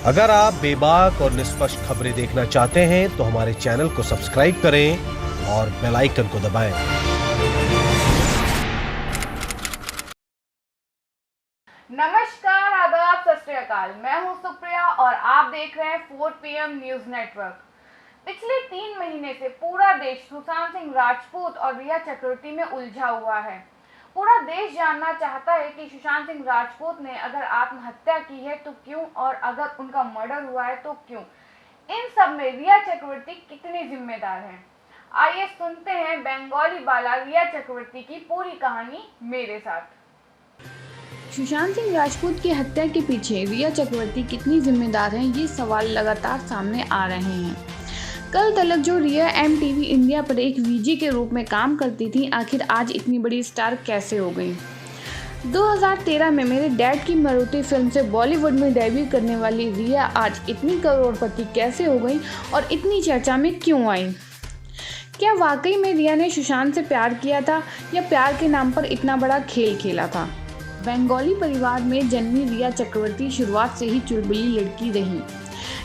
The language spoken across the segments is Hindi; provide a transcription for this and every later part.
अगर आप बेबाक और निष्पक्ष खबरें देखना चाहते हैं तो हमारे चैनल को सब्सक्राइब करें और बेल आइकन को दबाएं। नमस्कार, आदाब, सत श्री अकाल। मैं हूं सुप्रिया और आप देख रहे हैं 4 PM न्यूज नेटवर्क। पिछले 3 महीने से पूरा देश सुशांत सिंह राजपूत और रिया चक्रवर्ती में उलझा हुआ है। पूरा देश जानना चाहता है कि सुशांत सिंह राजपूत ने अगर आत्महत्या की है तो क्यों, और अगर उनका मर्डर हुआ है तो क्यों। इन सब में रिया चक्रवर्ती कितनी जिम्मेदार है। आइए सुनते हैं बंगाली बाला रिया चक्रवर्ती की पूरी कहानी मेरे साथ। सुशांत सिंह राजपूत की हत्या के पीछे रिया चक्रवर्ती कितनी जिम्मेदार हैं, ये सवाल लगातार सामने आ रहे हैं। कल तलक जो रिया MTV इंडिया पर एक VJ के रूप में काम करती थी, आखिर आज इतनी बड़ी स्टार कैसे हो गई। 2013 में मेरे डैड की मारुति फिल्म से बॉलीवुड में डेब्यू करने वाली रिया आज इतनी करोड़पति कैसे हो गई और इतनी चर्चा में क्यों आई। क्या वाकई में रिया ने सुशांत से प्यार किया था या प्यार के नाम पर इतना बड़ा खेल खेला था। बंगाली परिवार में जन्मी रिया चक्रवर्ती शुरुआत से ही चुलबुली लड़की रही।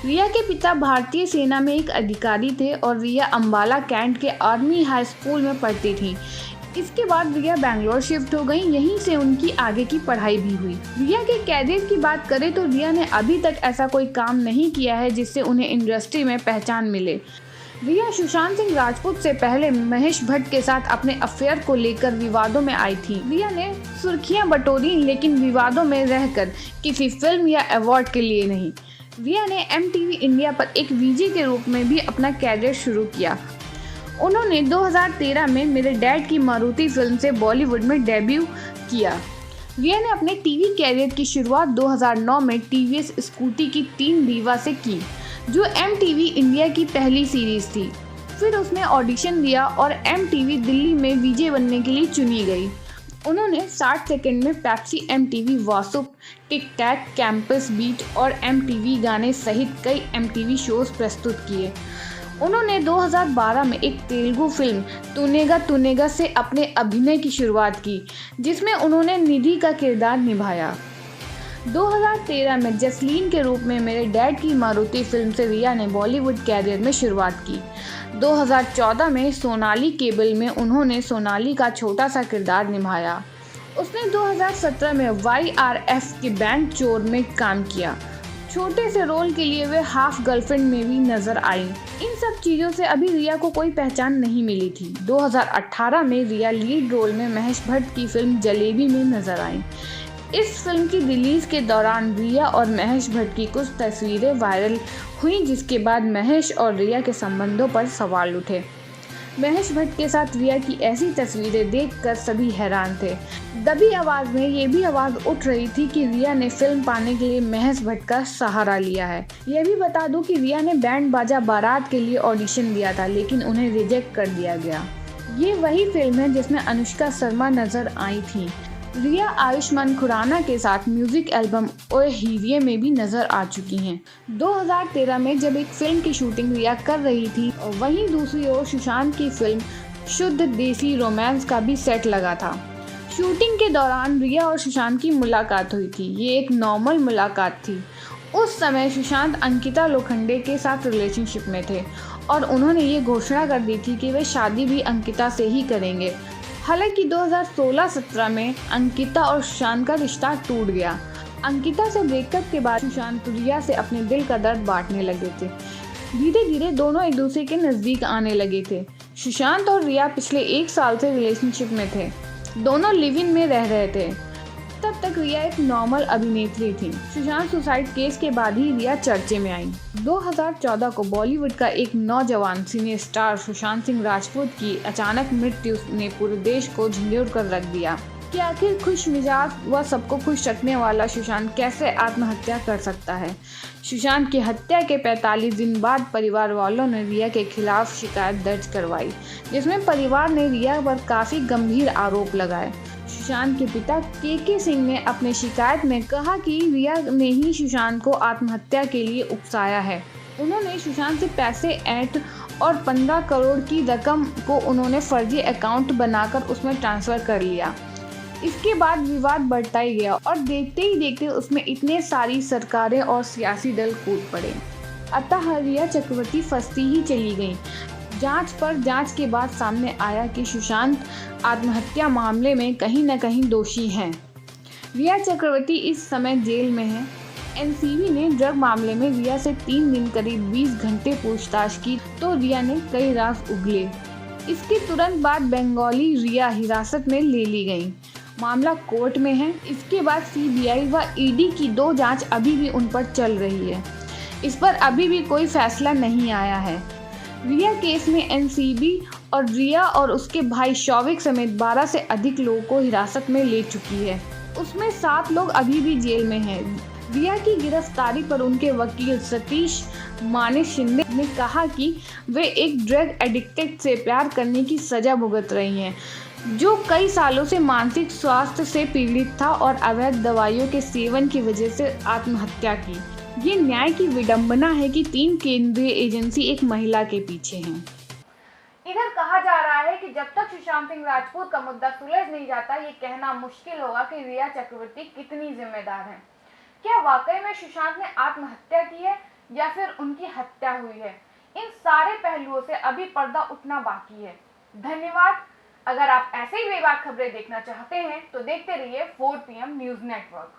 रिया के पिता भारतीय सेना में एक अधिकारी थे और रिया अंबाला कैंट के आर्मी हाई स्कूल में पढ़ती थी। इसके बाद रिया बैंगलोर शिफ्ट हो गई, यहीं से उनकी आगे की पढ़ाई भी हुई। रिया के कैरियर की बात करें तो रिया ने अभी तक ऐसा कोई काम नहीं किया है जिससे उन्हें इंडस्ट्री में पहचान मिले। रिया सुशांत सिंह राजपूत से पहले महेश भट्ट के साथ अपने अफेयर को लेकर विवादों में आई थी। रिया ने सुर्खियां बटोरी, लेकिन विवादों में रहकर, किसी फिल्म या अवार्ड के लिए नहीं। रिया ने MTV इंडिया पर एक VJ के रूप में भी अपना कैरियर शुरू किया। उन्होंने 2013 में मेरे डैड की मारुति फिल्म से बॉलीवुड में डेब्यू किया। रिया ने अपने टीवी कैरियर की शुरुआत 2009 में TVS स्कूटी की टीम दीवा से की, जो MTV इंडिया की पहली सीरीज थी। फिर उसने ऑडिशन दिया और MTV दिल्ली में VJ बनने के लिए चुनी गई। उन्होंने 60 सेकंड में पेप्सी, MTV वासुप, टिक टैक, कैंपस बीट और MTV गाने सहित कई MTV शोज प्रस्तुत किए। उन्होंने 2012 में एक तेलुगु फिल्म तूनेगा से अपने अभिनय की शुरुआत की, जिसमें उन्होंने निधि का किरदार निभाया। 2013 में जसलीन के रूप में मेरे डैड की मारुति फिल्म से रिया ने बॉलीवुड कैरियर में शुरुआत की। 2014 में सोनाली केबल में उन्होंने सोनाली का छोटा सा किरदार निभाया। उसने 2017 में YRF के बैंड चोर में काम किया। छोटे से रोल के लिए वे हाफ गर्लफ्रेंड में भी नजर आई। इन सब चीज़ों से अभी रिया को कोई पहचान नहीं मिली थी। 2018 में रिया लीड रोल में महेश भट्ट की फिल्म जलेबी में नजर आई। इस फिल्म की रिलीज के दौरान रिया और महेश भट्ट की कुछ तस्वीरें वायरल हुई, जिसके बाद महेश और रिया के संबंधों पर सवाल उठे। महेश भट्ट के साथ रिया की ऐसी तस्वीरें देखकर सभी हैरान थे। दबी आवाज़ में ये भी आवाज़ उठ रही थी कि रिया ने फिल्म पाने के लिए महेश भट्ट का सहारा लिया है। यह भी बता दूं कि रिया ने बैंड बाजा बारात के लिए ऑडिशन दिया था, लेकिन उन्हें रिजेक्ट कर दिया गया। ये वही फिल्म है जिसमें अनुष्का शर्मा नजर आई थी। रिया आयुष्मान खुराना के साथ म्यूजिक एल्बम ओए हीरिये में भी नजर आ चुकी हैं। 2013 में जब एक फिल्म की शूटिंग रिया कर रही थी, वहीं दूसरी ओर सुशांत की फिल्म शुद्ध देसी रोमांस का भी सेट लगा था। शूटिंग के दौरान रिया और सुशांत की मुलाकात हुई थी। ये एक नॉर्मल मुलाकात थी। उस समय सुशांत अंकिता लोखंडे के साथ रिलेशनशिप में थे और उन्होंने ये घोषणा कर दी थी कि वे शादी भी अंकिता से ही करेंगे। हालांकि 2016-17 में अंकिता और सुशांत का रिश्ता टूट गया। अंकिता से ब्रेकअप के बाद सुशांत रिया से अपने दिल का दर्द बांटने लगे थे। धीरे धीरे दोनों एक दूसरे के नज़दीक आने लगे थे। सुशांत और रिया पिछले 1 साल से रिलेशनशिप में थे। दोनों लिव इन में रह रहे थे। तब तक रिया एक नॉर्मल अभिनेत्री थी। सुशांत सुसाइड केस के बाद ही रिया चर्चे में आई। 2014 को बॉलीवुड का एक नौजवान सिने स्टार सुशांत सिंह राजपूत की अचानक मृत्यु ने पूरे देश को झंझोर कर रख दिया कि आखिर खुश मिजाज व सबको खुश रखने वाला सुशांत कैसे आत्महत्या कर सकता है। सुशांत की हत्या के 45 दिन बाद परिवार वालों ने रिया के खिलाफ शिकायत दर्ज करवाई, जिसमें परिवार ने रिया पर काफ़ी गंभीर आरोप लगाए। सुशांत के पिता के सिंह ने अपने शिकायत में कहा कि रिया ने ही सुशांत को आत्महत्या के लिए उकसाया है। उन्होंने सुशांत से पैसे ऐंठ और 15 करोड़ की रकम को उन्होंने फर्जी अकाउंट बनाकर उसमें ट्रांसफ़र कर लिया। इसके बाद विवाद बढ़ता ही गया और देखते ही देखते उसमें इतने सारी सरकारें और सियासी दल कूद पड़े। अतः रिया चक्रवर्ती फंसती ही चली गई। जांच पर जांच के बाद सामने आया कि सुशांत आत्महत्या मामले में कहीं न कहीं दोषी हैं। रिया चक्रवर्ती इस समय जेल में है। एनसीबी ने ड्रग मामले में रिया से 3 दिन करीब 20 घंटे पूछताछ की तो रिया ने कई राज उगले। इसके तुरंत बाद बंगाली रिया हिरासत में ले ली गई। मामला कोर्ट में है। इसके बाद सीबीआई व ईडी की 2 जांच अभी भी उन पर चल रही है। इस पर अभी भी कोई फैसला नहीं आया है। रिया केस में एनसीबी और रिया और उसके भाई शौविक समेत 12 से अधिक लोगों को हिरासत में ले चुकी है। उसमें 7 लोग अभी भी जेल में हैं। रिया की गिरफ्तारी पर उनके वकील सतीश माने शिंदे ने कहा कि वे एक ड्रग एडिक्टेड से प्यार करने की सजा भुगत रही हैं, जो कई सालों से मानसिक स्वास्थ्य से पीड़ित था और अवैध दवाइयों के सेवन की वजह से आत्महत्या की। ये न्याय की विडंबना है कि 3 केंद्रीय एजेंसी एक महिला के पीछे हैं। इधर कहा जा रहा है कि जब तक सुशांत सिंह राजपूत का मुद्दा सुलझ नहीं जाता, ये कहना मुश्किल होगा कि रिया चक्रवर्ती कितनी जिम्मेदार हैं। क्या वाकई में सुशांत ने आत्महत्या की है या फिर उनकी हत्या हुई है? इन सारे पहलुओं से अभी पर्दा उठना बाकी है। धन्यवाद। अगर आप ऐसे ही बेबाक खबरें देखना चाहते हैं तो देखते रहिए 4 PM न्यूज़ नेटवर्क।